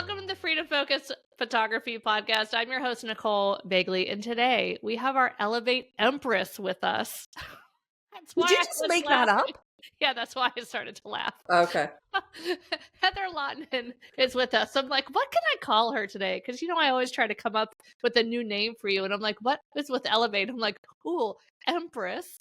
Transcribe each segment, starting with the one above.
Welcome to the Freedom Focus Photography Podcast. I'm your host, Nicole Begley, and today we have our Elevate Empress with us. That's Did why you I just was make that laughing. up? Yeah, that's why I started to laugh. Okay. Heather Lahtinen is with us. I'm like, what can I call her today? Because, I always try to come up with a new name for you. And I'm like, what is with Elevate? I'm like, cool, Empress.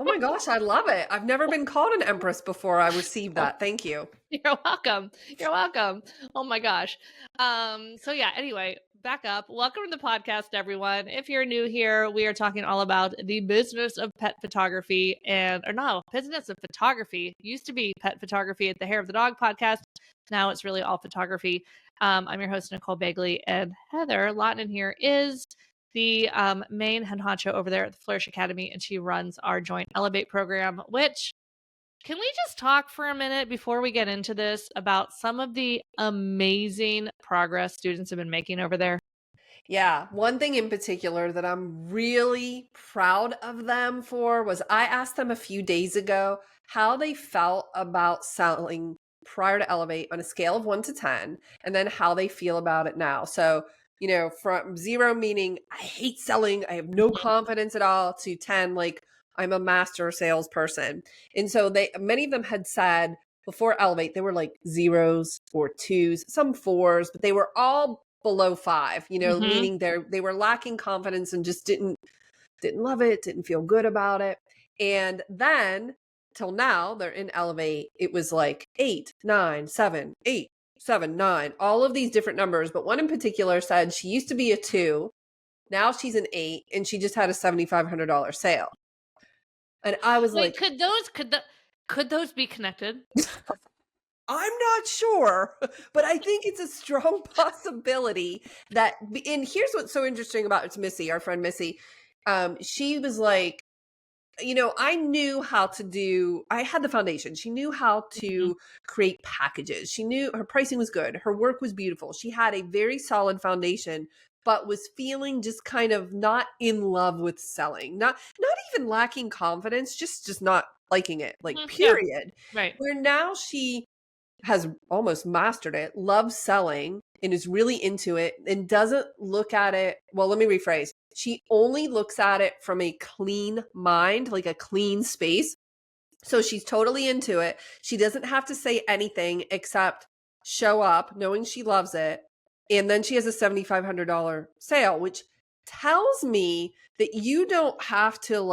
Oh my gosh, I love it. I've never been called an empress before. I received that. Thank you. You're welcome. You're welcome. Oh my gosh. So yeah, anyway, back up. Welcome to the podcast, everyone. If you're new here, we are talking all about the business of pet photography business of photography. Used to be pet photography at the Hair of the Dog podcast. Now it's really all photography. I'm your host, Nicole Begley, and Heather Lahtinen here is the main head honcho over there at the Flourish Academy, and she runs our joint Elevate program, which can we just talk for a minute before we get into this about some of the amazing progress students have been making over there? Yeah, one thing in particular that I'm really proud of them for was I asked them a few days ago how they felt about selling prior to Elevate on a scale of 1 to 10, and then how they feel about it now. So, from 0 meaning I hate selling, I have no confidence at all, to 10 like I'm a master salesperson. And so many of them had said before Elevate they were like zeros or twos, some fours, but they were all below 5, meaning they were lacking confidence and just didn't love it, didn't feel good about it. And then till now they're in Elevate, it was like 8, 9, 7, 8, 7, 9, all of these different numbers. But one in particular said she used to be a 2, now she's an 8, and she just had a $7,500 sale. And I was Wait, like, could those be connected? I'm not sure, but I think it's a strong possibility and here's what's so interesting about it's Missy, our friend Missy. She was like, I knew how to I had the foundation. She knew how to create packages. She knew her pricing was good. Her work was beautiful. She had a very solid foundation, but was feeling just kind of not in love with selling, not even lacking confidence, just not liking it, like period. Yeah, right. Where now she has almost mastered it, loves selling, and is really into it, and doesn't look at it. Well, let me rephrase. She only looks at it from a clean mind, like a clean space. So she's totally into it. She doesn't have to say anything except show up, knowing she loves it. And then she has a $7,500 sale, which tells me that you don't have to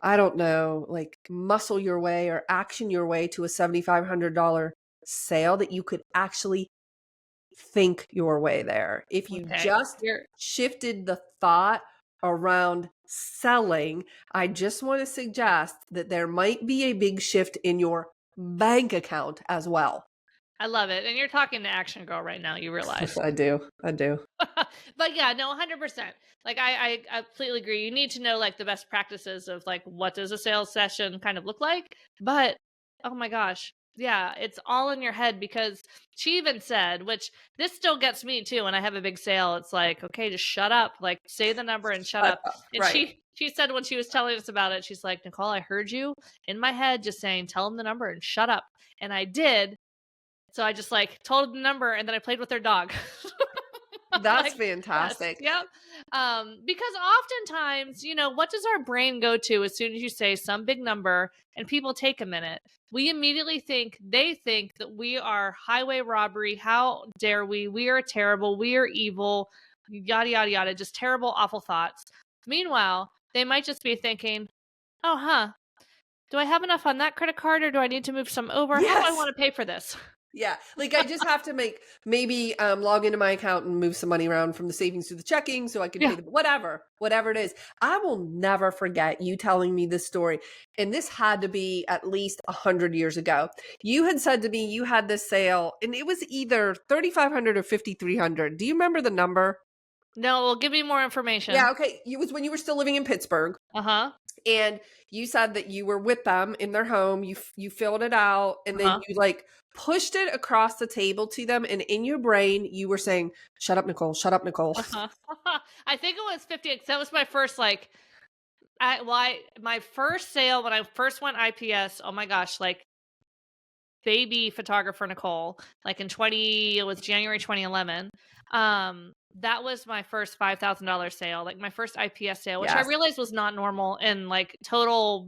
I don't know, muscle your way or action your way to a $7,500 sale, that you could actually think your way there. If you just shifted the thought around selling, I just want to suggest that there might be a big shift in your bank account as well. I love it. And you're talking to Action Girl right now, you realize. I do. But yeah, no, 100%. Like I completely agree. You need to know like the best practices of like what does a sales session kind of look like. But oh my gosh, yeah, it's all in your head, because she even said, which this still gets me too, when I have a big sale, it's like, okay, just shut up, like say the number and shut up. And right. she said when she was telling us about it, she's like, Nicole, I heard you in my head just saying, tell them the number and shut up. And I did. So I just told them the number, and then I played with their dog. That's fantastic. Yes, yep. Because oftentimes, what does our brain go to as soon as you say some big number and people take a minute? We immediately they think that we are highway robbery. How dare we? We are terrible. We are evil. Yada, yada, yada. Just terrible, awful thoughts. Meanwhile, they might just be thinking, oh, do I have enough on that credit card, or do I need to move some over? Yes. How do I want to pay for this? Yeah. I just have to maybe log into my account and move some money around from the savings to the checking so I can pay whatever it is. I will never forget you telling me this story. And this had to be at least 100 years ago. You had said to me, you had this sale and it was either 3,500 or 5,300. Do you remember the number? No, well, give me more information. Yeah. Okay. It was when you were still living in Pittsburgh. And you said that you were with them in their home. You filled it out, and then you pushed it across the table to them. And in your brain, you were saying, "Shut up, Nicole. Shut up, Nicole." I think it was 50. That was my first my first sale when I first went IPS. Oh my gosh! baby photographer Nicole, like it was January 2011. That was my first $5,000 sale, like my first IPS sale, which I Yes. realized was not normal and like total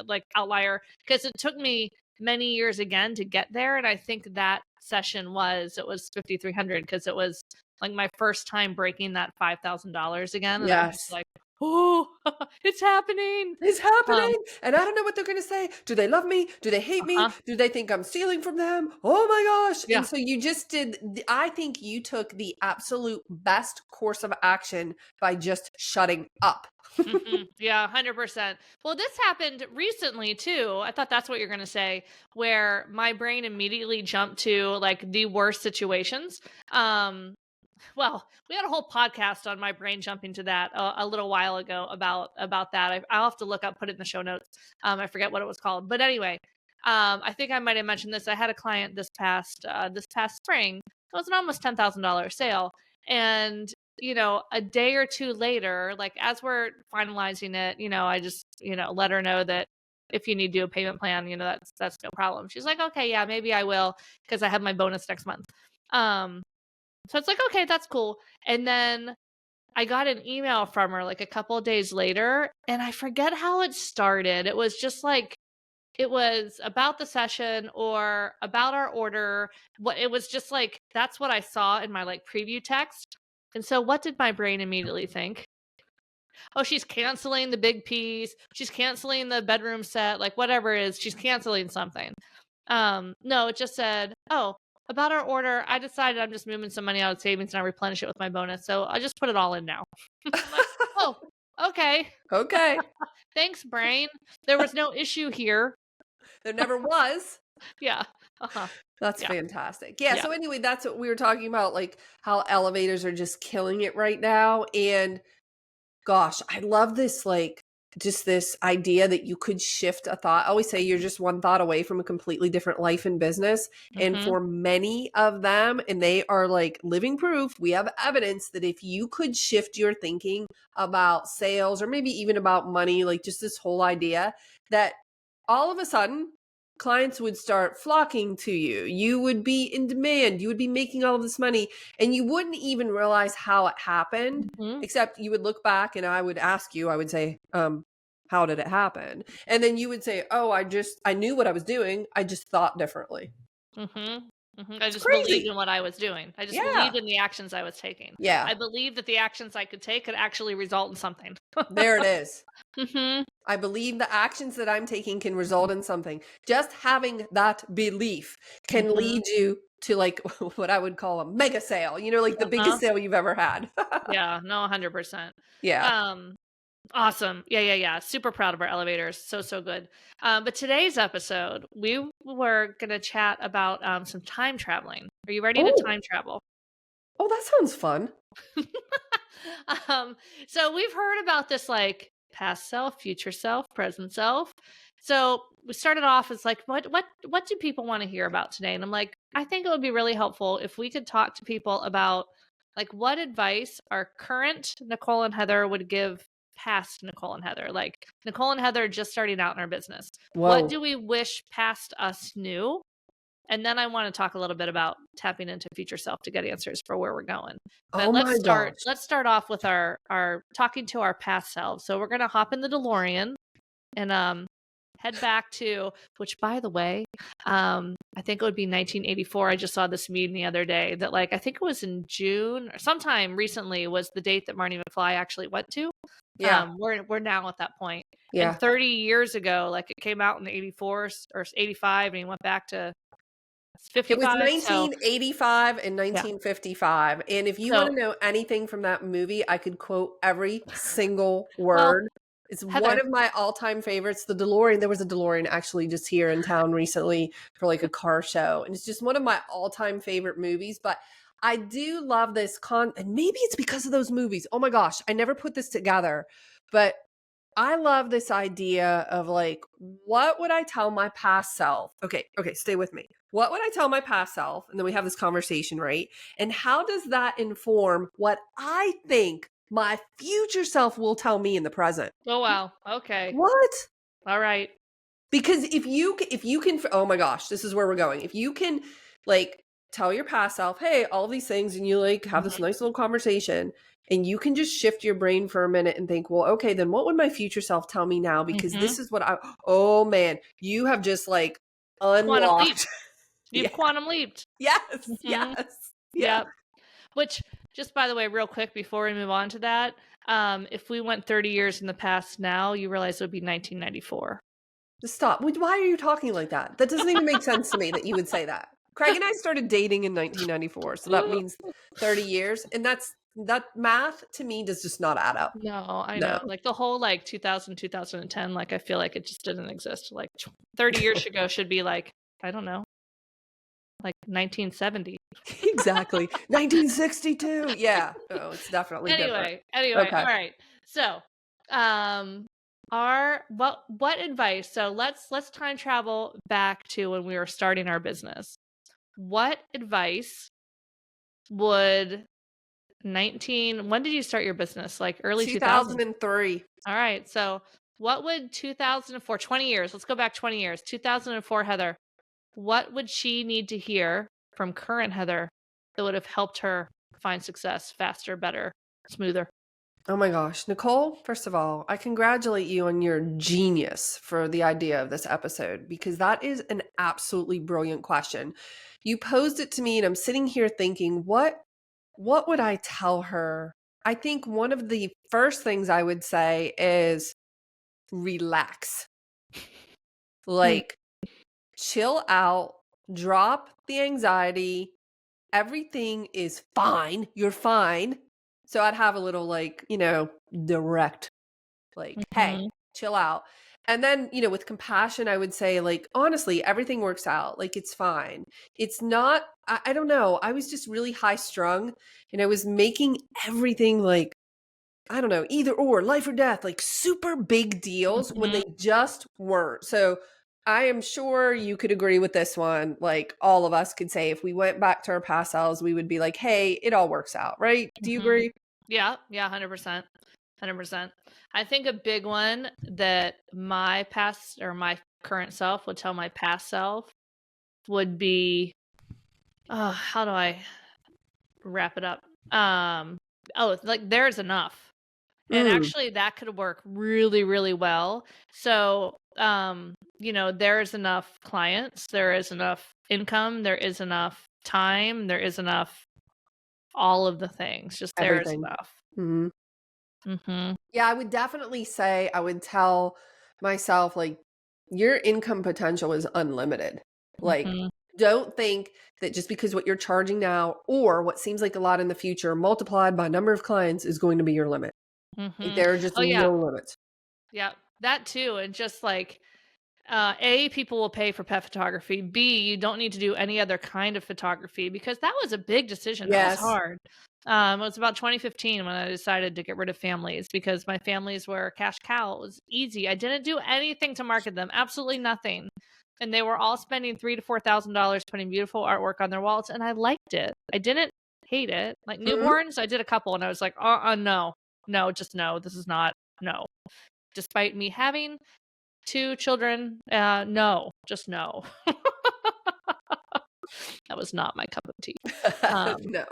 like outlier, because it took me many years again to get there. And I think that session was 5,300, because it was like my first time breaking that $5,000 again. And I was just Yes. like, oh, it's happening. It's Um, happening. And I don't know what they're going to say. Do they love me? Do they hate me? uh-huh. Do they think I'm stealing from them? Oh my gosh. Yeah. And so you just I think you took the absolute best course of action by just shutting up. Yeah, 100%. Well, this happened recently too. I thought that's what you're going to say, where my brain immediately jumped to like the worst situations. Well, we had a whole podcast on my brain jumping to that a little while ago about that. I'll have to look up, put it in the show notes. I forget what it was called, but anyway, I think I might have mentioned this. I had a client this past spring. It was an almost $10,000 sale, and a day or two later, like as we're finalizing it, I just let her know that if you need to do a payment plan, that's no problem. She's like, okay, yeah, maybe I will, because I have my bonus next month. So it's like, okay, that's cool. And then I got an email from her like a couple of days later, and I forget how it started. It was just like, it was about the session or about our order. It was just like, that's what I saw in my like preview text. And so what did my brain immediately think? Oh, she's canceling the big piece. She's canceling the bedroom set, like whatever it is, she's canceling something. No, it just said, oh, about our order, I decided I'm just moving some money out of savings and I replenish it with my bonus. So I'll just put it all in now. I'm like, oh, okay. Okay. Thanks, brain. There was no issue here. There never was. Yeah. Uh-huh. That's Yeah. fantastic. Yeah. Yeah. So anyway, that's what we were talking about, like how elevators are just killing it right now. And gosh, I love this, like just this idea that you could shift a thought. I always say you're just one thought away from a completely different life and business. And Mm-hmm. for many of them, and they are like living proof, we have evidence that if you could shift your thinking about sales or maybe even about money, like just this whole idea, that all of a sudden clients would start flocking to you. You would be in demand. You would be making all of this money and you wouldn't even realize how it happened. Mm-hmm. Except you would look back and I would ask you, I would say, how did it happen? And then you would say, oh, I knew what I was doing. I just thought differently. Mm-hmm. Mm-hmm. I It's just believed crazy. in what I was doing. I just Yeah. believed in the actions I was taking. Yeah. I believed that the actions I could take could actually result in something. There it is. Mm-hmm. I believe the actions that I'm taking can result in something. Just having that belief can Mm-hmm. lead you to like what I would call a mega sale, like the Uh-huh. biggest sale you've ever had. Yeah, no, 100%. Yeah. Awesome. Yeah. Super proud of our elevators. So good. But today's episode, we were going to chat about some time traveling. Are you ready to Oh, time travel? oh, that sounds fun. So we've heard about this like past self, future self, present self. So we started off as like, what do people want to hear about today? And I'm like, I think it would be really helpful if we could talk to people about like what advice our current Nicole and Heather would give past Nicole and Heather. Like Nicole and Heather just starting out in our business. What Whoa. do we wish past us knew? And then I want to talk a little bit about tapping into future self to get answers for where we're going. But Oh my gosh. let's start off with our talking to our past selves. So we're gonna hop in the DeLorean and head back to, which by the way, I think it would be 1984. I just saw this meme the other day that like I think it was in June or sometime recently was the date that Marty McFly actually went to. Yeah. We're now at that point. Yeah. And 30 years ago, like it came out in 84 or 85 and he went back to It was 55. 1985 and 1955. And if you want to know anything from that movie, I could quote every single word. It's Heather, one of my all-time favorites. The DeLorean, there was a DeLorean actually just here in town recently for like a car show. And it's just one of my all-time favorite movies. But I do love this and maybe it's because of those movies. Oh my gosh, I never put this together. But I love this idea of like, what would I tell my past self? Okay, stay with me. What would I tell my past self? And then we have this conversation, right? And how does that inform what I think my future self will tell me in the present? oh wow. Okay. What? All right. Because if you can, oh my gosh, this is where we're going. If you can like tell your past self, hey, all these things, and you like have this nice little conversation, and you can just shift your brain for a minute and think, well, okay, then what would my future self tell me now? Because this is what oh man, you have just like Quantum leap. unlocked. You've quantum leaped. Yes. Yeah. Yeah. Which, just by the way, real quick before we move on to that, if we went 30 years in the past now, you realize it would be 1994. Just stop. Why are you talking like that? That doesn't even make sense to me that you would say that. Craig and I started dating in 1994, so that means 30 years. And that math to me does just not add up. No, I know. Like the whole like 2000, 2010, like I feel like it just didn't exist. Like 30 years ago should be like, I don't know, like 1970. Exactly. 1962. Yeah. Oh, it's definitely different. Anyway, Okay. all right. So, what advice? So let's time travel back to when we were starting our business. What advice would when did you start your business? Like early 2003. All right. So what would 2004, 20 years, let's go back 20 years, 2004 Heather, what would she need to hear from current Heather that would have helped her find success faster, better, smoother? Oh my gosh. Nicole, first of all, I congratulate you on your genius for the idea of this episode, because that is an absolutely brilliant question. You posed it to me and I'm sitting here thinking, what would I tell her? I think one of the first things I would say is relax. Like, chill out, drop the anxiety. Everything is fine. You're fine. So I'd have a little like, direct, like, hey, chill out. And then, with compassion, I would say, like, honestly, everything works out. Like, it's fine. It's not, I don't know. I was just really high strung and I was making everything like, I don't know, either or, life or death, like super big deals when they just weren't. So I am sure you could agree with this one. Like all of us could say if we went back to our past selves, we would be like, hey, it all works out, right? Do you agree? Yeah, 100%. 100%. I think a big one that my past or my current self would tell my past self would be, how do I wrap it up? Like there's enough. And actually that could work really, really well. So, there's enough clients, there is enough income, there is enough time, there is enough all of the things. Just there's enough. Yeah, I would definitely say I would tell myself, like, your income potential is unlimited. Like, don't think that just because what you're charging now or what seems like a lot in the future multiplied by number of clients is going to be your limit. Like, there are just no limits. Yeah, that too. And just like, A, people will pay for pet photography. B, you don't need to do any other kind of photography, because that was a big decision. That was hard. It was about 2015 when I decided to get rid of families, because my families were cash cow. It was easy. I didn't do anything to market them, absolutely nothing. And they were all spending $3,000 to $4,000 putting beautiful artwork on their wallets, and I liked it. I didn't hate it. Like newborns, I did a couple, and I was like, no, just no. This is not, no. Despite me having 2 children, no, just no. That was not my cup of tea. No.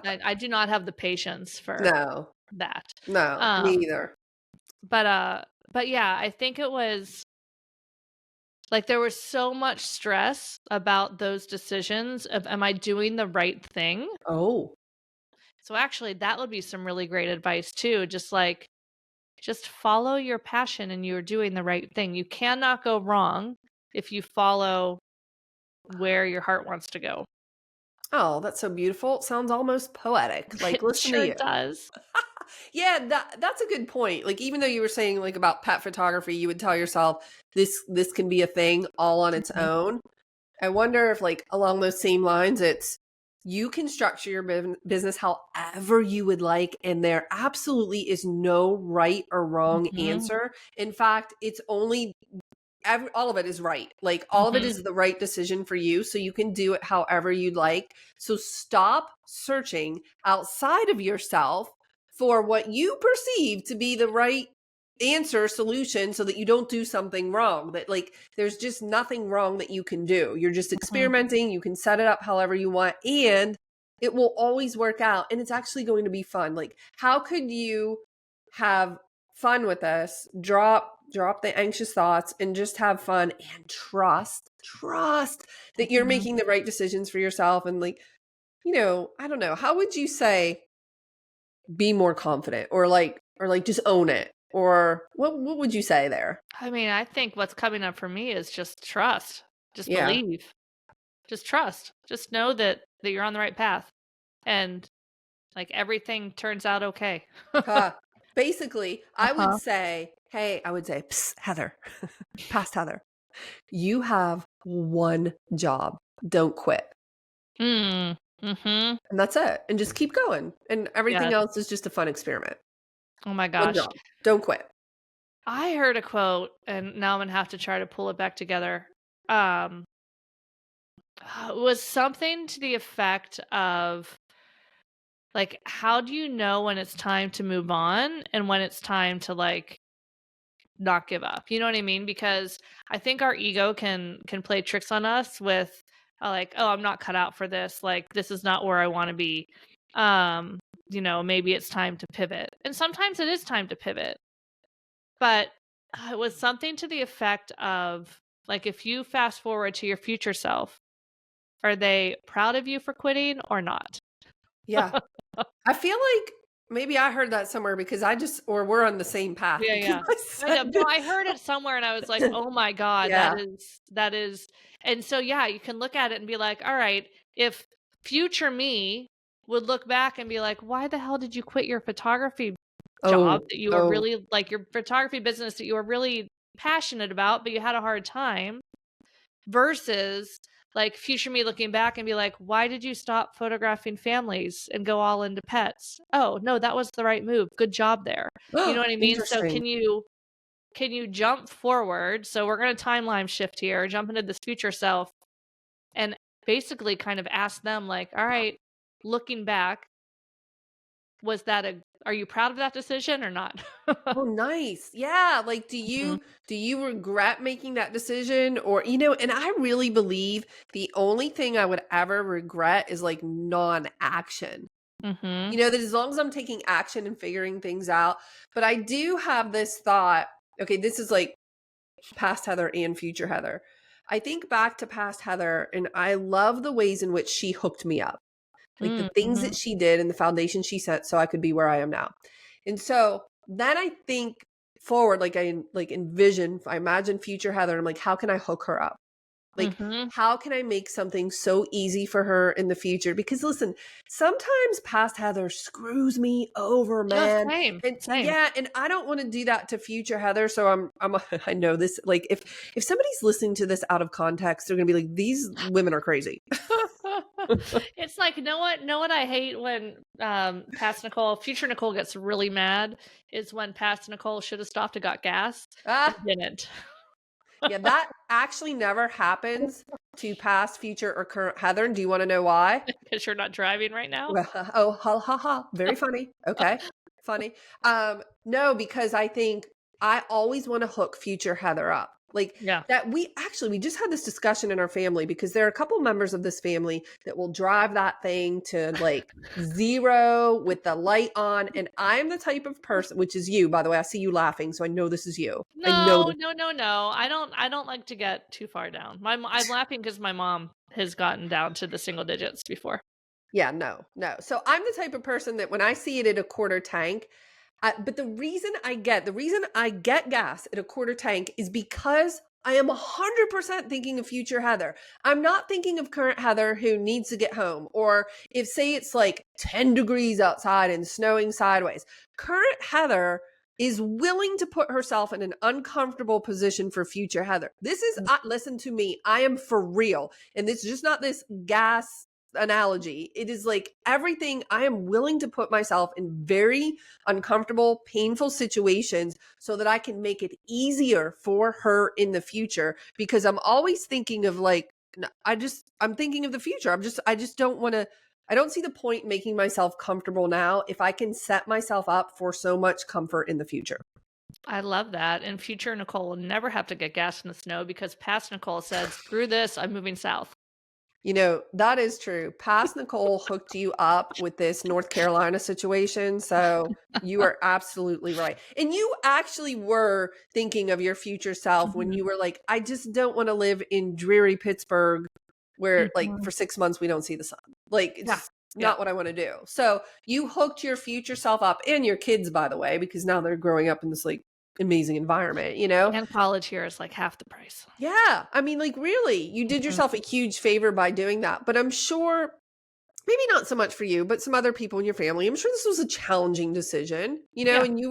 I do not have the patience for that. No, me either. But yeah, I think it was like there was so much stress about those decisions of, am I doing the right thing? Oh. So actually that would be some really great advice too. Just follow your passion and you're doing the right thing. You cannot go wrong if you follow where your heart wants to go. Oh, that's so beautiful. It sounds almost poetic. Like, listen to you. It does. Yeah, that's a good point. Like, even though you were saying like about pet photography, you would tell yourself this can be a thing all on its own. I wonder if, like, along those same lines, it's you can structure your business however you would like, and there absolutely is no right or wrong answer. In fact, it's only all of it is right. Like, all of it is the right decision for you. So you can do it however you'd like. So stop searching outside of yourself for what you perceive to be the right answer solution so that you don't do something wrong. That like there's just nothing wrong that you can do. You're just experimenting. You can set it up however you want, and it will always work out. And it's actually going to be fun. Like, how could you have fun with this? Drop the anxious thoughts and just have fun and trust that you're Mhm. making the right decisions for yourself. And like, I don't know. How would you say be more confident or like just own it? Or what would you say there? I mean, I think what's coming up for me is just trust. Just Yeah. believe. Just trust. Just know that you're on the right path and like everything turns out okay. Huh. Basically, Uh-huh. I would say, "Psst, Heather, past Heather, you have one job. Don't quit." Mm. Mhm. And that's it. And just keep going. And everything Yes. else is just a fun experiment. Oh my One gosh. job. Don't quit. I heard a quote and now I'm gonna have to try to pull it back together. Um it was something to the effect of like, how do you know when it's time to move on and when it's time to like not give up? You know what I mean? Because I think our ego can play tricks on us with like, oh, I'm not cut out for this. Like, this is not where I want to be. Maybe it's time to pivot. And sometimes it is time to pivot. But it was something to the effect of like, if you fast forward to your future self, are they proud of you for quitting or not? Yeah. I feel like maybe I heard that somewhere because or we're on the same path Yeah, because yeah. I I know. said No, I heard it somewhere and I was like, "Oh my god, Yeah. that is." And so yeah, you can look at it and be like, "All right, if future me would look back and be like, "Why the hell did you quit your photography job Oh, that you were oh, really like your photography business that you were really passionate about, but you had a hard time?" Versus like future me looking back and be like, "Why did you stop photographing families and go all into pets?" "Oh, no, that was the right move. Good job there." You know what I mean? So interesting. can you jump forward? So we're going to timeline shift here, jump into this future self and basically kind of ask them like, all right, looking back, are you proud of that decision or not? Oh, nice. Yeah, like Mhm. do you regret making that decision or and I really believe the only thing I would ever regret is like non-action. Mhm. That as long as I'm taking action and figuring things out, but I do have this thought. Okay, this is like past Heather and future Heather. I think back to past Heather and I love the ways in which she hooked me up. Like the things Mhm. that she did and the foundation she set so I could be where I am now. And so then I think forward, like I imagine future Heather. And I'm like, how can I hook her up? Like, Mhm. how can I make something so easy for her in the future? Because listen, sometimes past Heather screws me over, Yeah, man. same. And Same. yeah, and I don't want to do that to future Heather. So I know this. Like, if somebody's listening to this out of context, they're gonna be like, these women are crazy. It's like, know what I hate when past Nicole, future Nicole gets really mad is when past Nicole should have stopped and got gas and Ah, didn't. yeah, that actually never happens to past, future, or current Heather. And do you want to know why? Because you're not driving right now. Well, oh, ha ha ha. Very funny. Okay. Funny. No, because I think I always want to hook future Heather up. Like Yeah. that we just had this discussion in our family because there are a couple members of this family that will drive that thing to like zero with the light on. And I'm the type of person, which is you, by the way. I see you laughing, so I know this is you. I know No, this. no, no, no. I don't like to get too far down. I'm laughing because my mom has gotten down to the single digits before. Yeah, no, no. So I'm the type of person that when I see it at a quarter tank, but the reason I get gas at a quarter tank is because I am 100% thinking of future Heather. I'm not thinking of current Heather who needs to get home. Or if, say, it's like 10 degrees outside and snowing sideways. Current Heather is willing to put herself in an uncomfortable position for future Heather. Listen to me, I am for real. And this is just not this gas analogy. It is like everything. I am willing to put myself in very uncomfortable, painful situations so that I can make it easier for her in the future because I'm always thinking of like I'm thinking of the future. I just don't want to I don't see the point in making myself comfortable now if I can set myself up for so much comfort in the future. I love that. And future Nicole will never have to get gas in the snow because past Nicole said, screw this, I'm moving south. You know, that is true. Past Nicole hooked you up with this North Carolina situation. So you are absolutely right. And you actually were thinking of your future self when Mhm, you were like, I just don't want to live in dreary Pittsburgh where, like, mhm. for 6 months we don't see the sun. Like, it's Yeah, just yeah. not what I want to do. So you hooked your future self up, and your kids, by the way, because now they're growing up in this like amazing environment, you know? And college here is like half the price. Yeah. I mean, like, really, you did Mhm. yourself a huge favor by doing that. But I'm sure, maybe not so much for you, but some other people in your family, I'm sure this was a challenging decision, you know, Yeah. and you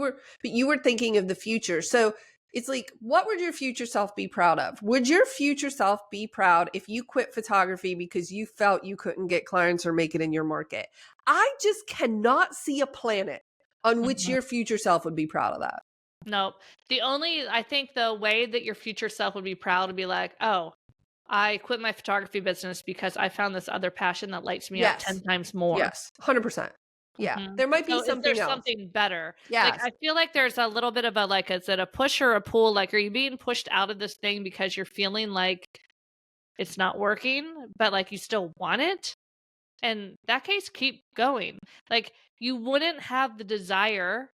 were thinking of the future. So it's like, what would your future self be proud of? Would your future self be proud if you quit photography because you felt you couldn't get clients or make it in your market? I just cannot see a planet on which Mhm. your future self would be proud of that. Nope. I think the way that your future self would be proud to be like, oh, I quit my photography business because I found this other passion that lights me up 10 Yes. times more. Yes. 100%. Yeah. Mhm. There might be So is there something else. something better? Like, Yes. I feel like there's a little bit of a, like, is it a push or a pull? Like, are you being pushed out of this thing because you're feeling like it's not working, but, like, you still want it? In that case, keep going. Like, you wouldn't have the desire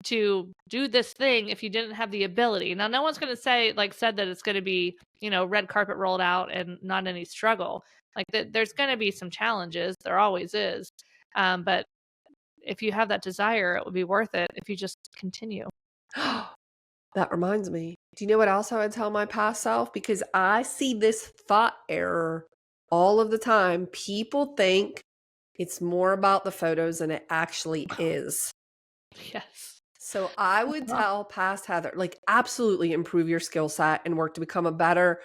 to do this thing if you didn't have the ability. Now, no one's gonna said that it's gonna be, red carpet rolled out and not any struggle. Like, there's gonna be some challenges, there always is. But if you have that desire, it would be worth it if you just continue. That reminds me. Do you know what else I would tell my past self? Because I see this thought error all of the time. People think it's more about the photos than it actually is. Yes. So I would Well, tell past Heather, like, absolutely improve your skill set and work to become a better,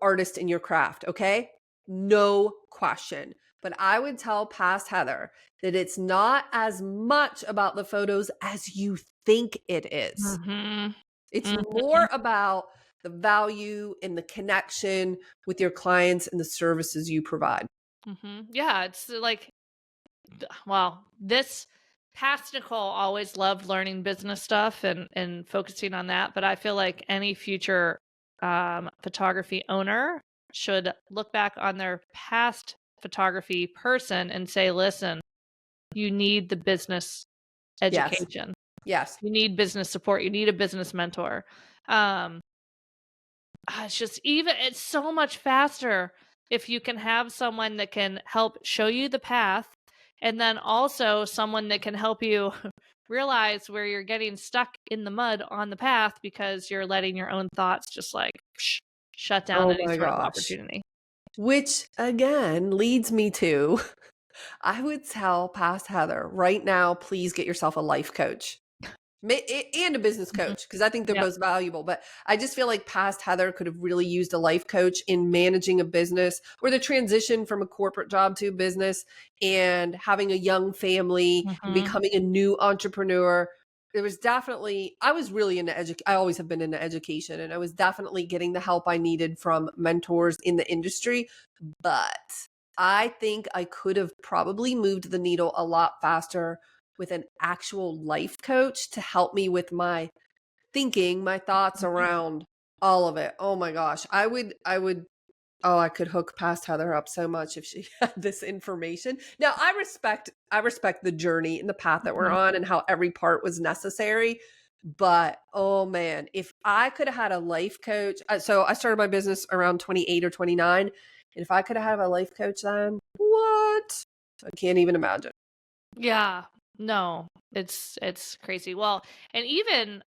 artist in your craft. Okay. No question. But I would tell past Heather that it's not as much about the photos as you think it is. mhm, It's mhm, more about the value and the connection with your clients and the services you provide. mhm. Yeah, it's like, well, this past Nicole always loved learning business stuff and focusing on that, but I feel like any future photography owner should look back on their past photography person and say, listen, you need the business Yes. education. Yes. You need business support. You need a business mentor. Um, it's so much faster if you can have someone that can help show you the path, and then also someone that can help you realize where you're getting stuck in the mud on the path because you're letting your own thoughts just like shut down Oh any my sort of gosh. opportunity. Which again leads me to I would tell past Heather right now, please get yourself a life coach. And a business Mhm. coach, because I think they're Yep. both valuable. But I just feel like past Heather could have really used a life coach in managing a business or the transition from a corporate job to a business and having a young family and Mhm. becoming a new entrepreneur. There was definitely, I was really into education. I always have been into education, and I was definitely getting the help I needed from mentors in the industry. But I think I could have probably moved the needle a lot faster with an actual life coach to help me with my thinking, my thoughts Mhm. around all of it. Oh my gosh. Oh, I could hook past Heather up so much if she had this information. Now, I respect the journey and the path that we're Mhm. on and how every part was necessary. But oh man, if I could have had a life coach, so I started my business around 28 or 29. And if I could have had a life coach then, what? I can't even imagine. Yeah. No, it's crazy. Well, and even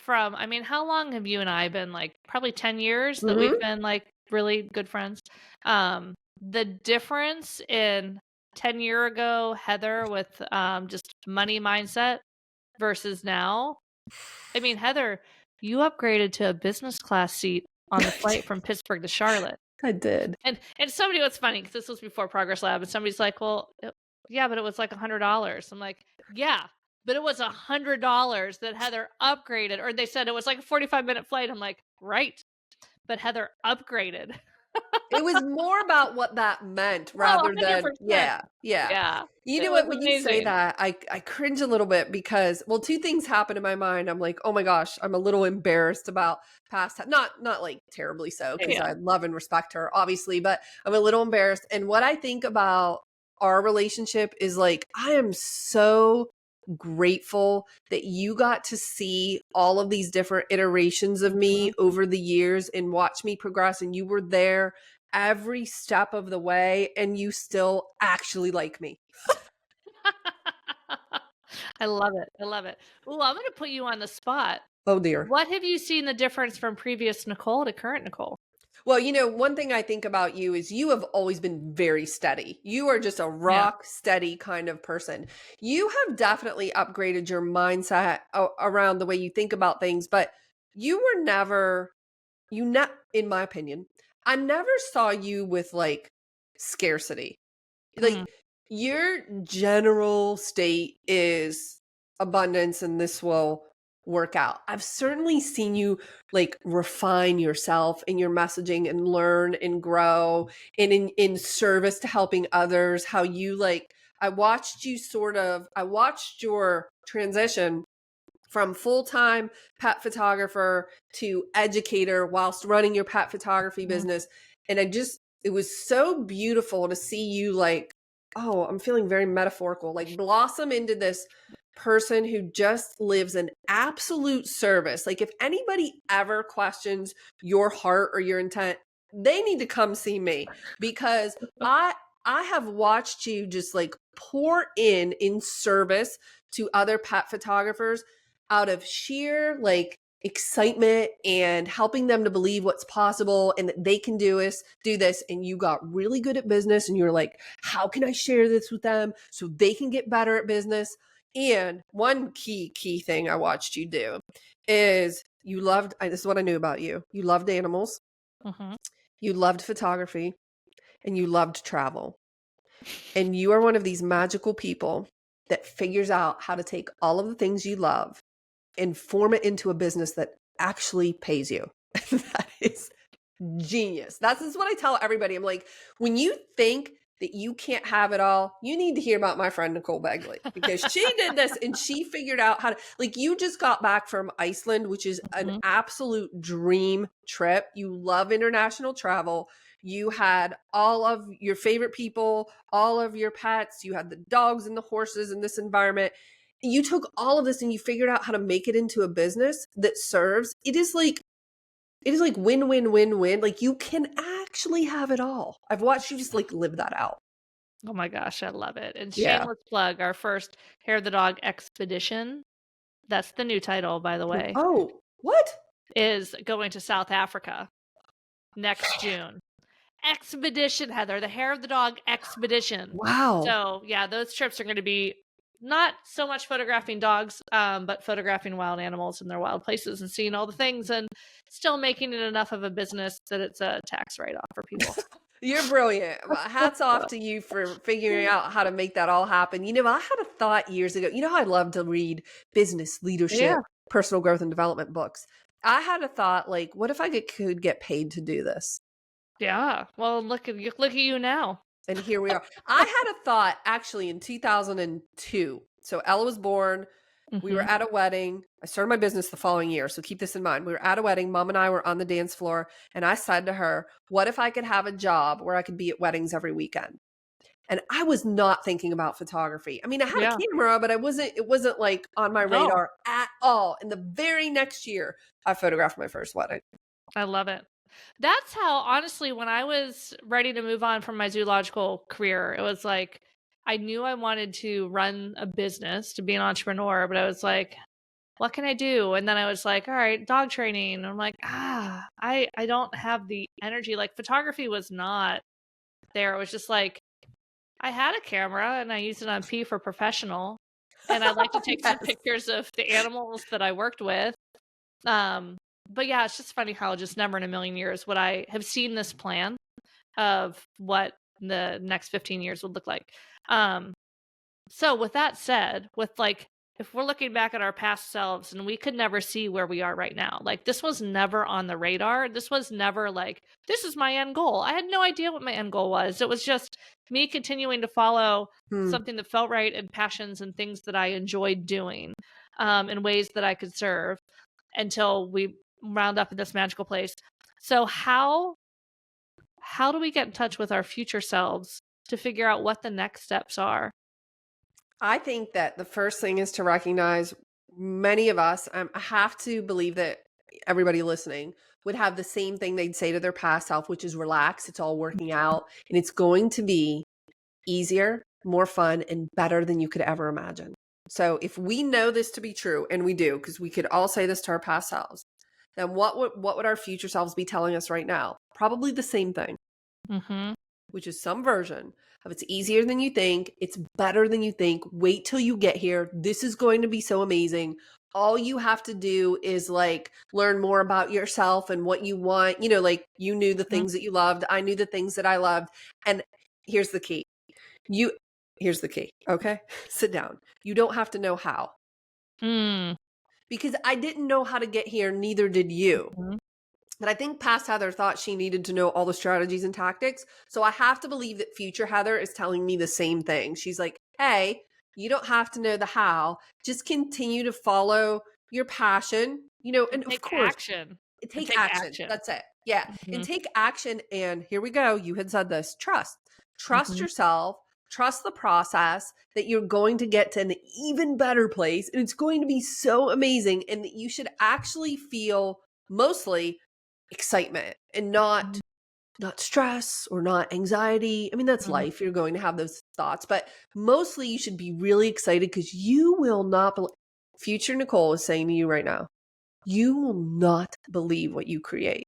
I mean, how long have you and I been, like, probably 10 years that we've Hmm. been, like, really good friends? The difference in 10 year ago Heather with, just money mindset versus now. I mean, Heather, you upgraded to a business class seat on the flight from Pittsburgh to Charlotte. I did. And somebody was funny because this was before Progress Lab, and somebody's like, "Well, yeah, but it was like $100." I'm like, "Yeah, but it was $100 that Heather upgraded," or they said it was like a 45-minute flight. I'm like, "Right, but Heather upgraded." It was more about what that meant Oh, rather than 100%. yeah. Yeah. You It know was what? When you say amazing. that, I cringe a little bit because, well, 2 things happen in my mind. I'm like, "Oh my gosh," I'm a little embarrassed about past not like terribly so, because Yeah. I love and respect her, obviously, but I'm a little embarrassed, and what I think about our relationship is, like, I am so grateful that you got to see all of these different iterations of me Mhm. over the years and watch me progress, and you were there every step of the way, and you still actually like me. I love it. I love it. Ooh, I'm gonna put you on the spot. Oh, dear. What have you seen the difference from previous Nicole to current Nicole? Well, one thing I think about you is you have always been very steady. You are just a Yeah. rock steady kind of person. You have definitely upgraded your mindset around the way you think about things, but you were never, in my opinion, I never saw you with like scarcity. Mm, Like, your general state is abundance and this will work out. I've certainly seen you like refine yourself in your messaging and learn and grow, and in service to helping others, how you like I watched your transition from full-time pet photographer to educator whilst running your pet photography mm, business. And it was so beautiful to see you like, oh, I'm feeling very metaphorical, like blossom into this person who just lives in absolute service. Like, if anybody ever questions your heart or your intent, they need to come see me, because I have watched you just like pour in service to other pet photographers out of sheer like excitement and helping them to believe what's possible and that they can do this. And you got really good at business, and you're like, how can I share this with them so they can get better at business? And one key thing I watched you do is this is what I knew about you. You loved animals, mhm. you loved photography, and you loved travel. And you are one of these magical people that figures out how to take all of the things you love and form it into a business that actually pays you. That is genius. That's just what I tell everybody. I'm like, when you think that you can't have it all, you need to hear about my friend Nicole Begley, because she did this and she figured out how to, like, you just got back from Iceland, which is an Mhm. absolute dream trip. You love international travel. You had all of your favorite people, all of your pets, you had the dogs and the horses in this environment. You took all of this and you figured out how to make it into a business that serves. It is like win, win, win, win. Like, you can actually have it all. I've watched you just like live that out. Oh my gosh, I love it. And Yeah. shameless plug, our first Hair of the Dog expedition, that's the new title, by the way, Oh, what? is going to South Africa next June. Expedition, Heather, the Hair of the Dog expedition. Wow. So, yeah, those trips are going to be not so much photographing dogs, but photographing wild animals in their wild places and seeing all the things and still making it enough of a business that it's a tax write-off for people. You're brilliant. Hats off to you for figuring out how to make that all happen. I had a thought years ago. You know how I love to read business, Yeah. leadership, personal growth, and development books. I had a thought like, what if could get paid to do this? Yeah. Well, look at you now. And here we are. I had a thought actually in 2002. So Ella was born. We were Mhm. at a wedding. I started my business the following year. So keep this in mind. We were at a wedding. Mom and I were on the dance floor. And I said to her, what if I could have a job where I could be at weddings every weekend? And I was not thinking about photography. I mean, I had a Yeah. camera, but it wasn't like on my No, radar at all. And the very next year, I photographed my first wedding. I love it. That's how, honestly, when I was ready to move on from my zoological career, it was like I knew I wanted to run a business, to be an entrepreneur, but I was like, what can I do? And then I was like, all right, dog training. And I'm like, I don't have the energy. Like, photography was not there. It was just like I had a camera and I used it on P for professional. And I like to take some Yes. pictures of the animals that I worked with. Um, but yeah, it's just funny how just never in a million years would I have seen this plan of what the next 15 years would look like. Um, so with that said, with like if we're looking back at our past selves and we could never see where we are right now, like this was never on the radar. This was never like, this is my end goal. I had no idea what my end goal was. It was just me continuing to follow something that felt right and passions and things that I enjoyed doing in ways that I could serve until we round up in this magical place. So how do we get in touch with our future selves to figure out what the next steps are? I think that the first thing is to recognize many of us, I have to believe that everybody listening would have the same thing they'd say to their past self, which is relax, it's all working out, and it's going to be easier, more fun, and better than you could ever imagine. So if we know this to be true, and we do, because we could all say this to our past selves, then what would our future selves be telling us right now? Probably the same thing, which is some version of it's easier than you think, it's better than you think. Wait till you get here. This is going to be so amazing. All you have to do is like learn more about yourself and what you want. You know, like you knew the things that you loved. I knew the things that I loved. And here's the key. Here's the key. Okay. Sit down. You don't have to know how. Because I didn't know how to get here. Neither did you. But I think past Heather thought she needed to know all the strategies and tactics. So I have to believe that future Heather is telling me the same thing. She's like, hey, you don't have to know the how. Just continue to follow your passion, you know, and of course, take action. That's it. Yeah. And take action. And here we go. You had said this. Trust yourself. Trust the process, that you're going to get to an even better place. And it's going to be so amazing. And that you should actually feel mostly excitement and not stress or not anxiety. I mean, that's life. You're going to have those thoughts, but mostly you should be really excited because you will not believe. Future Nicole is saying to you right now, you will not believe what you create.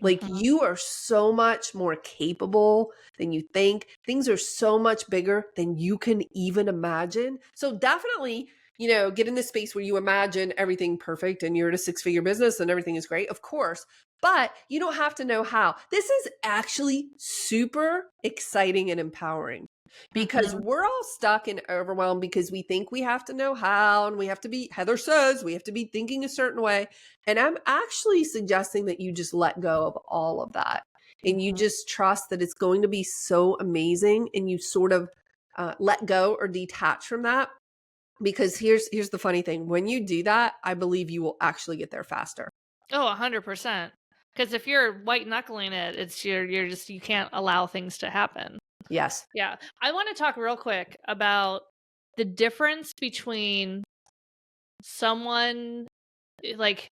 Like you are so much more capable than you think. Things are so much bigger than you can even imagine. So definitely, you know, get in this space where you imagine everything perfect and you're in a 6-figure business and everything is great, of course, but you don't have to know how. This is actually super exciting and empowering because we're all stuck and overwhelmed because we think we have to know how, and we have to be, Heather says, we have to be thinking a certain way. And I'm actually suggesting that you just let go of all of that and you just trust that it's going to be so amazing, and you sort of let go or detach from that. Because here's the funny thing. When you do that, I believe you will actually get there faster. Oh, 100%. Because if you're white knuckling it, it's you're just, you can't allow things to happen. Yes. Yeah. I want to talk real quick about the difference between someone like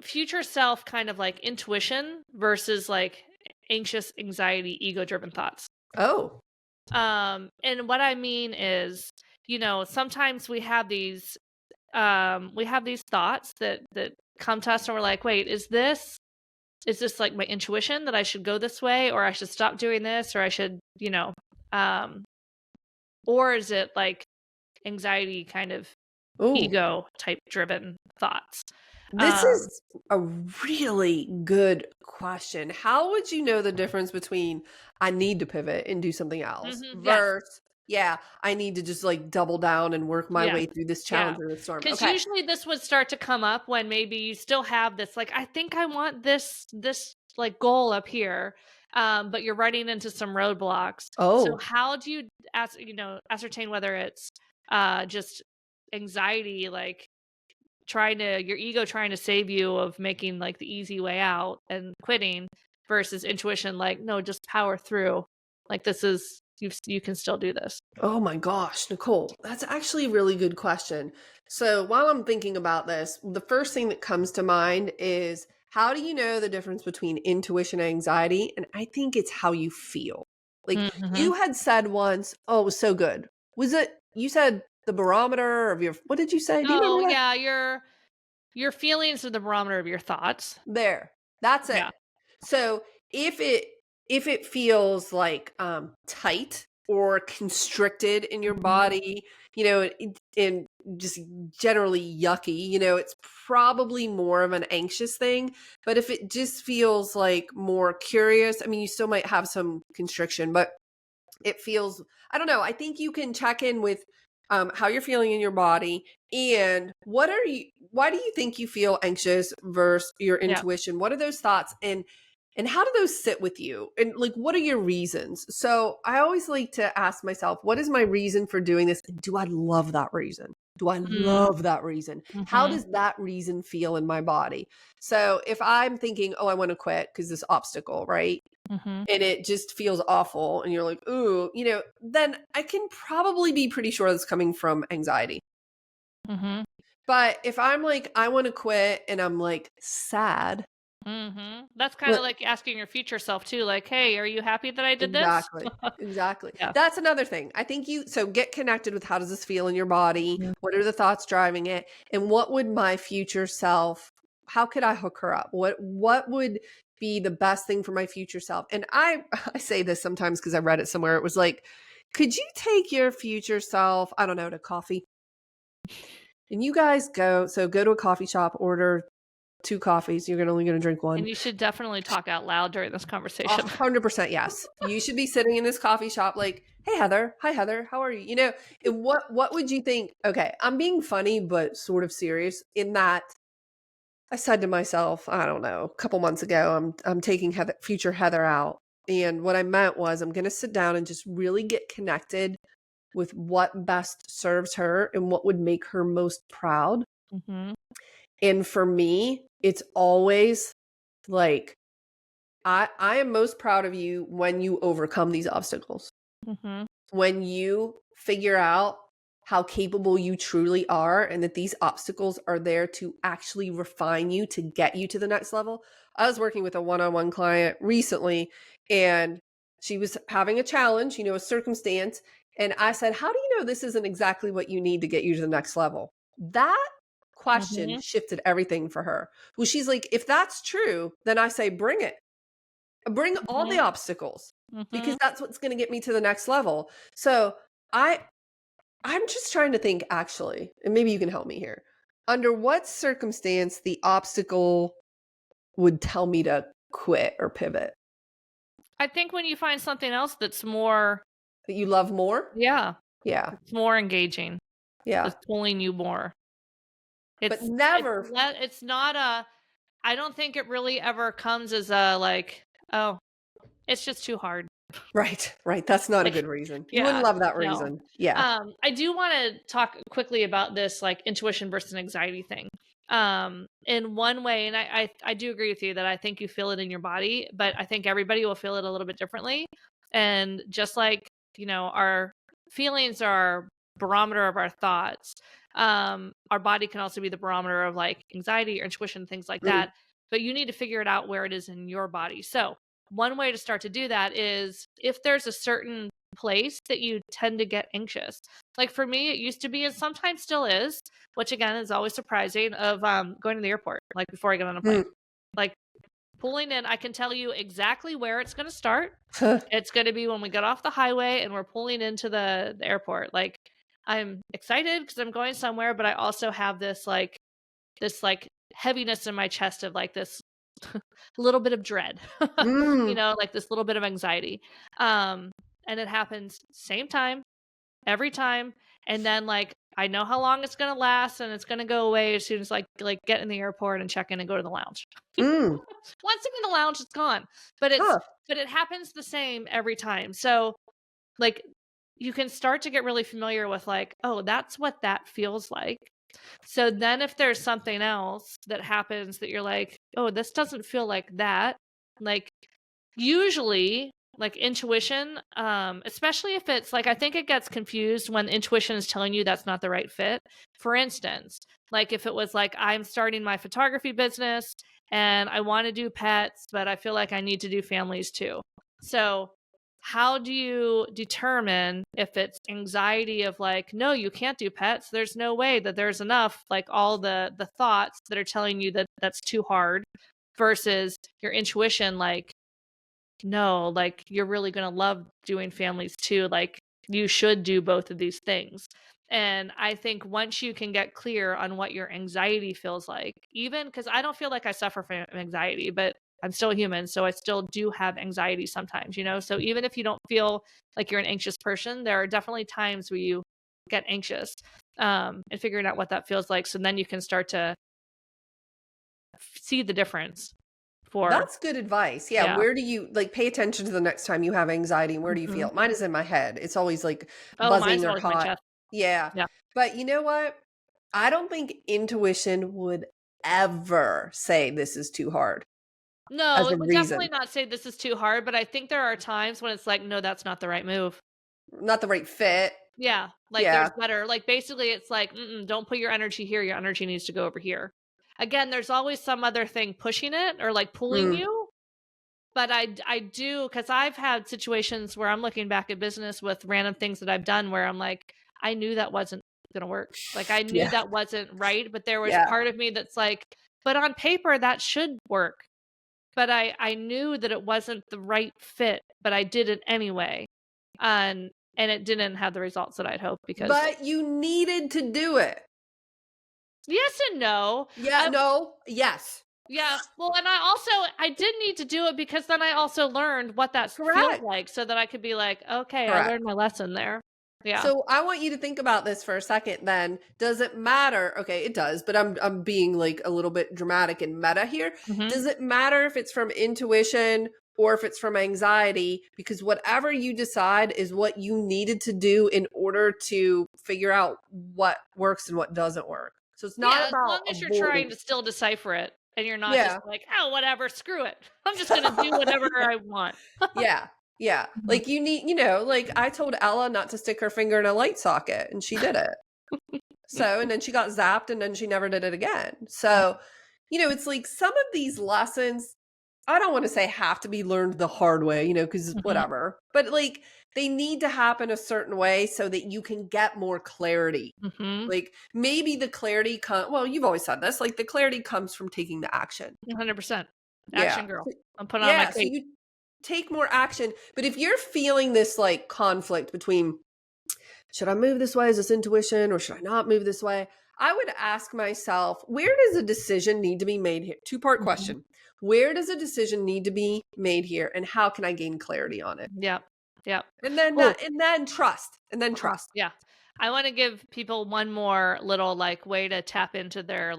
future self kind of like intuition versus like anxious, anxiety, ego-driven thoughts. Oh. And what I mean is, you know, sometimes we have these thoughts that come to us and we're like, wait, is this like my intuition that I should go this way, or I should stop doing this, or I should, you know, or is it like anxiety kind of ego type driven thoughts? This is a really good question. How would you know the difference between I need to pivot and do something else versus, I need to just like double down and work my way through this challenge or this storm? Because usually this would start to come up when maybe you still have this, like, I think I want this like goal up here, but you're running into some roadblocks. So how do you ascertain whether it's just anxiety, like your ego trying to save you of making like the easy way out and quitting, versus intuition, like, no, just power through, like this is, you can still do this? Oh my gosh, Nicole, that's actually a really good question. So while I'm thinking about this, the first thing that comes to mind is, how do you know the difference between intuition and anxiety? And I think it's how you feel. Like you had said once, oh, it was so good. Was it, you said the barometer of your, what did you say? Do you remember that? Yeah, your feelings are the barometer of your thoughts. There. That's it. Yeah. So if it feels like tight or constricted in your body, you know, and just generally yucky, you know, it's probably more of an anxious thing. But if it just feels like more curious, I mean, you still might have some constriction, but it feels, I don't know, I think you can check in with how you're feeling in your body, and why do you think you feel anxious versus your Yeah. intuition? What are those thoughts, and how do those sit with you? And like, what are your reasons? So I always like to ask myself, what is my reason for doing this? And do I love that reason? Do I Mm. love that reason? How Mhm. does that reason feel in my body? So if I'm thinking, oh, I want to quit because this obstacle, right? Mhm. And it just feels awful, and you're like, ooh, then I can probably be pretty sure that's coming from anxiety. Mhm. But if I'm like, I want to quit and I'm like sad, Mhm. That's kind of but like asking your future self too, like, "Hey, are you happy that I did this?" exactly, exactly. Yeah. That's another thing. I think so get connected with, how does this feel in your body? Mhm. What are the thoughts driving it? And what would my future self, how could I hook her up? What would be the best thing for my future self? And I I say this sometimes because I read it somewhere. It was like, could you take your future self, I don't know, to coffee? And you guys go to a coffee shop, order 2 coffees. You're only gonna drink 1. And you should definitely talk out loud during this conversation. 100% yes. You should be sitting in this coffee shop like, "Hey, Heather. Hi, Heather. How are you?" And what would you think? Okay, I'm being funny, but sort of serious in that I said to myself, I don't know, a couple months ago, I'm taking future Heather out, and what I meant was I'm gonna sit down and just really get connected with what best serves her and what would make her most proud. Mhm. And for me, it's always like, I am most proud of you when you overcome these obstacles. Mhm. When you figure out how capable you truly are, and that these obstacles are there to actually refine you to get you to the next level. I was working with a one-on-one client recently, and she was having a challenge, a circumstance. And I said, how do you know this isn't exactly what you need to get you to the next level? That question Mhm. shifted everything for her. Well, she's like, if that's true, then I say, bring it. Bring all the Mhm. obstacles, because Mhm. that's what's going to get me to the next level. So I I'm just trying to think, actually, and maybe you can help me here. Under what circumstance the obstacle would tell me to quit or pivot? I think when you find something else that's more, That you love more? yeah, Yeah. it's more engaging, Yeah. that's pulling you more. But It's never it's not a, I don't think it really ever comes as a, like, "Oh, it's just too hard." right, right. That's not a Like, good reason. You wouldn't yeah, love that no. reason. Yeah. I do wanna talk quickly about this, like, intuition versus anxiety thing. In one way, and I do agree with you that I think you feel it in your body, but I think everybody will feel it a little bit differently. And just like, our feelings are barometer of our thoughts, our body can also be the barometer of, like, anxiety or intuition, things like Mm, that. But you need to figure it out where it is in your body. So, one way to start to do that is if there's a certain place that you tend to get anxious. Like for me, it used to be and sometimes still is, which again is always surprising, of going to the airport, like before I get on a plane. mm. Like pulling in, I can tell you exactly where it's going to start. Huh. It's going to be when we get off the highway and we're pulling into the airport. Like I'm excited because I'm going somewhere, but I also have this heaviness in my chest of like this little bit of dread, Mm, like this little bit of anxiety. Um, and it happens same time every time. And then like I know how long it's gonna last, and it's gonna go away as soon as like get in the airport and check in and go to the lounge. mm. Once I'm in the lounge, it's gone. But it's Huh. but it happens the same every time. So like you can start to get really familiar with like, oh, that's what that feels like. So then if there's something else that happens that you're like, oh, this doesn't feel like that, like usually like intuition, especially if it's like, I think it gets confused when intuition is telling you that's not the right fit. For instance, like if it was like, I'm starting my photography business and I want to do pets, but I feel like I need to do families too. So how do you determine if it's anxiety of like, no, you can't do pets, there's no way that there's enough, like all the thoughts that are telling you that that's too hard, versus your intuition like, no, like you're really going to love doing families too. Like you should do both of these things. And I think once you can get clear on what your anxiety feels like, even because I don't feel like I suffer from anxiety, but I'm still human. So I still do have anxiety sometimes. So even if you don't feel like you're an anxious person, there are definitely times where you get anxious, and figuring out what that feels like. So then you can start to see the difference for, That's good advice. Yeah. yeah. Where do you like pay attention to the next time you have anxiety and where do you Mhm. feel it? Mine is in my head. It's always like Oh, mine's buzzing or always my hot. chest. Yeah. Yeah. But you know what? I don't think intuition would ever say this is too hard No, as it a would definitely reason. not say this is too hard, but I think there are times when it's like, no, that's not the right move. Not the right fit. Yeah, like there's Yeah. better, like basically it's like, don't put your energy here. Your energy needs to go over here. Again, there's always some other thing pushing it or like pulling Mm. you. But I do, because I've had situations where I'm looking back at business with random things that I've done where I'm like, I knew that wasn't gonna work. Like I knew Yeah. that wasn't right, but there was Yeah. part of me that's like, but on paper that should work. But I knew that it wasn't the right fit, but I did it anyway. And it didn't have the results that I'd hoped because But you needed to do it. yes and no. Yeah. No. Yes. Yeah, well, and I did need to do it because then I also learned what that feels Correct. like so that I could be like, "Okay, I Correct. learned my lesson there." Yeah. So I want you to think about this for a second then. Does it matter? Okay, it does, but I'm being like a little bit dramatic and meta here. Mhm. Does it matter if it's from intuition or if it's from anxiety? Because whatever you decide is what you needed to do in order to figure out what works and what doesn't work. So it's not Yeah, as about long as you're trying avoiding. to still decipher it and you're not just Yeah. like, "Oh, whatever, screw it. I'm just gonna do whatever I want." Yeah. Yeah. Mhm. Like you need, like I told Ella not to stick her finger in a light socket and she did it. So, and then she got zapped and then she never did it again. So, it's like some of these lessons, I don't want to say have to be learned the hard way, because Mhm. whatever, but like they need to happen a certain way so that you can get more clarity. Mhm. Like maybe the clarity well, you've always said this, like the clarity comes from taking the action. 100%. Yeah. Action girl. I'm putting on my Yeah. So cape. you take more action. But if you're feeling this like conflict between should I move this way? Is this intuition or should I not move this way? I would ask myself, where does a decision need to be made here? Two-part Mhm. question. Where does a decision need to be made here and how can I gain clarity on it? Yep. Yep. And then Oh, trust. And then uh-huh. trust. Yeah. I want to give people one more little like way to tap into their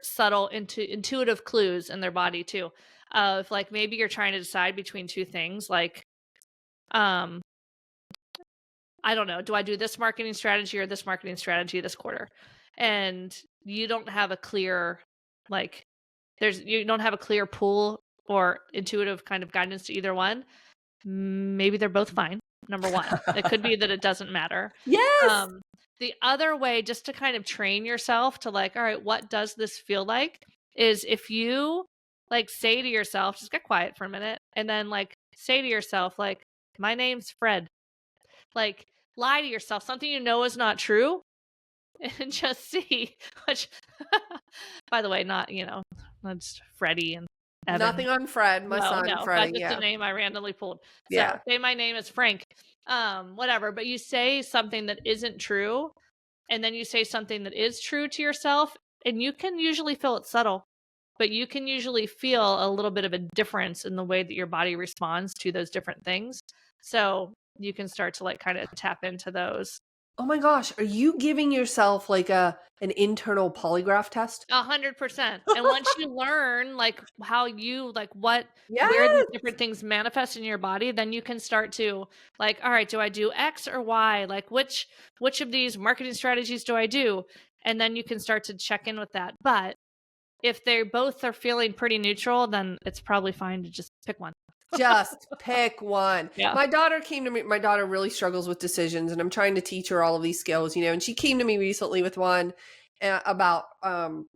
subtle intuitive clues in their body too. Of like maybe you're trying to decide between two things like um I don't know, do I do this marketing strategy or this marketing strategy this quarter? And you don't have a clear like you don't have a clear pull or intuitive kind of guidance to either one. Maybe they're both fine. Number one, it could be that it doesn't matter. Yes. Um, the other way, just to kind of train yourself to like, all right, what does this feel like? Is if you like say to yourself, just get quiet for a minute, and then like say to yourself, like, my name's Fred. Like, lie to yourself, something you know is not true, and just see. Which, by the way, not just Freddie and Evan. Nothing on Fred, my No, son, no, that's Freddie. just a Yeah. name I randomly pulled. So, Yeah. say my name is Frank, whatever, but you say something that isn't true, and then you say something that is true to yourself, and you can usually feel it subtle, but you can usually feel a little bit of a difference in the way that your body responds to those different things. So, you can start to like kind of tap into those. Oh my gosh. Are you giving yourself like an internal polygraph test? 100%. And once you learn like how you like where these Yes. different things manifest in your body, then you can start to like, all right, do I do X or Y? Like which of these marketing strategies do I do? And then you can start to check in with that. But if they both are feeling pretty neutral, then it's probably fine to just pick one. Just pick one. Yeah. My daughter came to me. My daughter really struggles with decisions, and I'm trying to teach her all of these skills, and she came to me recently with one about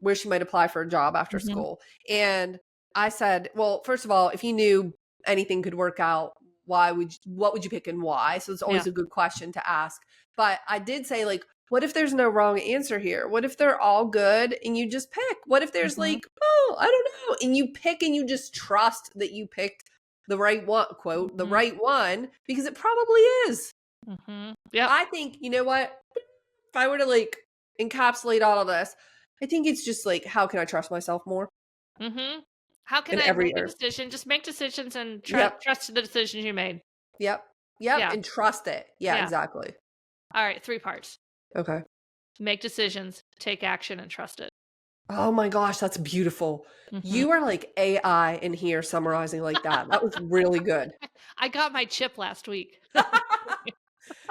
where she might apply for a job after Mhm. school. And I said, well, first of all, if you knew anything could work out, what would you pick and why? So it's always Yeah. a good question to ask. But I did say, like, what if there's no wrong answer here? What if they're all good and you just pick? What if there's Mhm. like, oh, I don't know, and you pick and you just trust that you picked the right one, quote, the Mhm. right one, because it probably is. Mhm. Yep. I think, you know what? If I were to like encapsulate all of this, I think it's just like, how can I trust myself more Mhm. How can in I every make a area? decision? Just make decisions and Yep. trust the decisions you made. Yep. Yep. Yeah. And trust it. Yeah, Yeah. exactly. All right, 3 parts. Okay. Make decisions, take action, and trust it. Oh my gosh, that's beautiful. You are like AI in here summarizing like that. That was really good. I got my chip last week.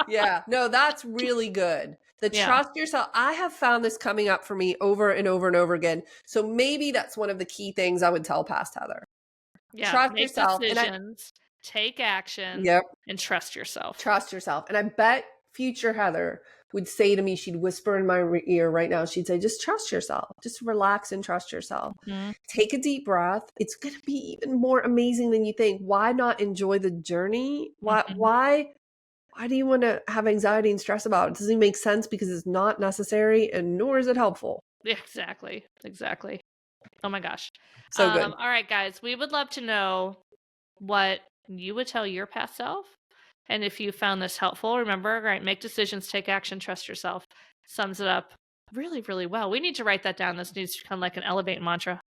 Yeah, no, that's really good. The Yeah. trust yourself. I have found this coming up for me over and over and over again. So maybe that's one of the key things I would tell past Heather. Yeah, Trust make yourself. decisions, take action, Yep, and trust yourself. trust yourself. And I bet future Heather would say to me, she'd whisper in my ear right now, she'd say, just trust yourself. Just relax and trust yourself. Mhm. Take a deep breath. It's going to be even more amazing than you think. Why not enjoy the journey? Why do you want to have anxiety and stress about it? It doesn't make sense because it's not necessary and nor is it helpful. Exactly. Exactly. Oh my gosh. So good. All right, guys, we would love to know what you would tell your past self. And if you found this helpful, remember, right, make decisions, take action, trust yourself. Sums it up really, really well. We need to write that down. This needs to become like an Elevate mantra.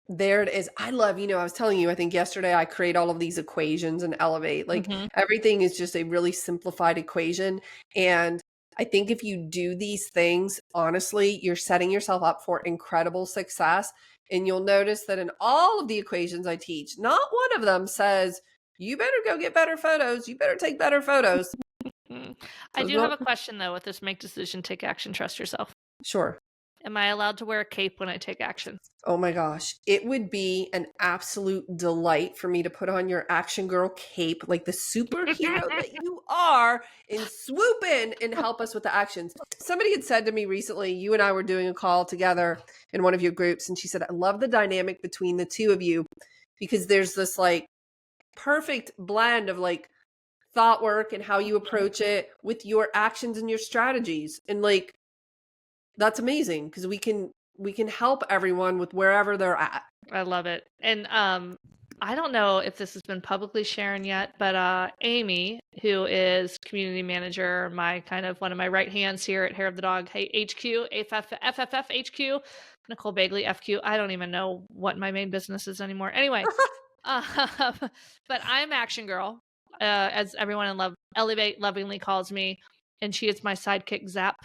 There it is. I love, I was telling you, I think yesterday I create all of these equations and Elevate. Like everything is just a really simplified equation. And I think if you do these things, honestly, you're setting yourself up for incredible success. And you'll notice that in all of the equations I teach, not one of them says, you better go get better photos. You better take better photos. I do have a question though with this make decision, take action, trust yourself. Sure. Am I allowed to wear a cape when I take action? Oh my gosh. It would be an absolute delight for me to put on your action girl cape, like the superhero that you are, and swoop in and help us with the actions. Somebody had said to me recently, you and I were doing a call together in one of your groups, and she said, I love the dynamic between the two of you because there's this like perfect blend of like thought work and how you approach it with your actions and your strategies. And like, that's amazing because we can help everyone with wherever they're at. I love it. And I don't know if this has been publicly shared yet, but Amy, who is community manager, one of my right hands here at Hair of the Dog HQ, FFF HQ, Nicole Begley FQ. I don't even know what my main business is anymore. Anyway, but I'm Action Girl, as everyone in Elevate lovingly calls me, and she is my sidekick Zap.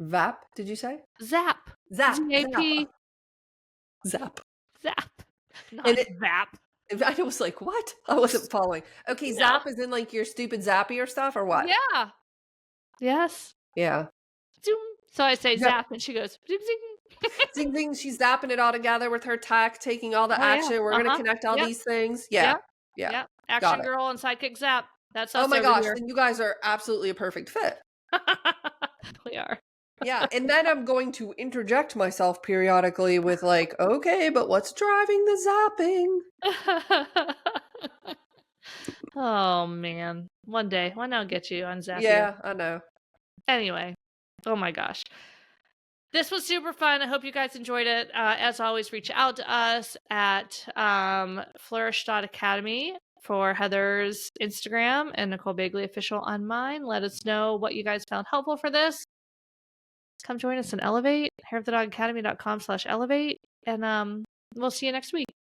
Vap, did you say? Zap. Zap. Z-A-P. Zap. Zap. Not And Zap. I was like, what? I wasn't following. Okay, No. Zap is in like your stupid Zapier stuff or what? Yeah. Yes. Yeah. Zoom. So I say Yeah. Zap and she goes zing zing. Zing zing, she's zapping it all together with her tech, taking all the action. Yeah. We're gonna connect all these things. Yeah. Yeah. Action Girl and Sidekick Zap. That's us. Oh my over gosh, here. then you guys are absolutely a perfect fit. We are. Yeah, and then I'm going to interject myself periodically with like, okay, but what's driving the zapping? Oh man. One day. Why not get you on Zapier? Yeah, I know. Anyway. Oh my gosh. This was super fun. I hope you guys enjoyed it. As always, reach out to us at flourish.academy for Heather's Instagram and Nicole Begley official on mine. Let us know what you guys found helpful for this. Come join us in Elevate, hairofthedogacademy.com/elevate, and we'll see you next week.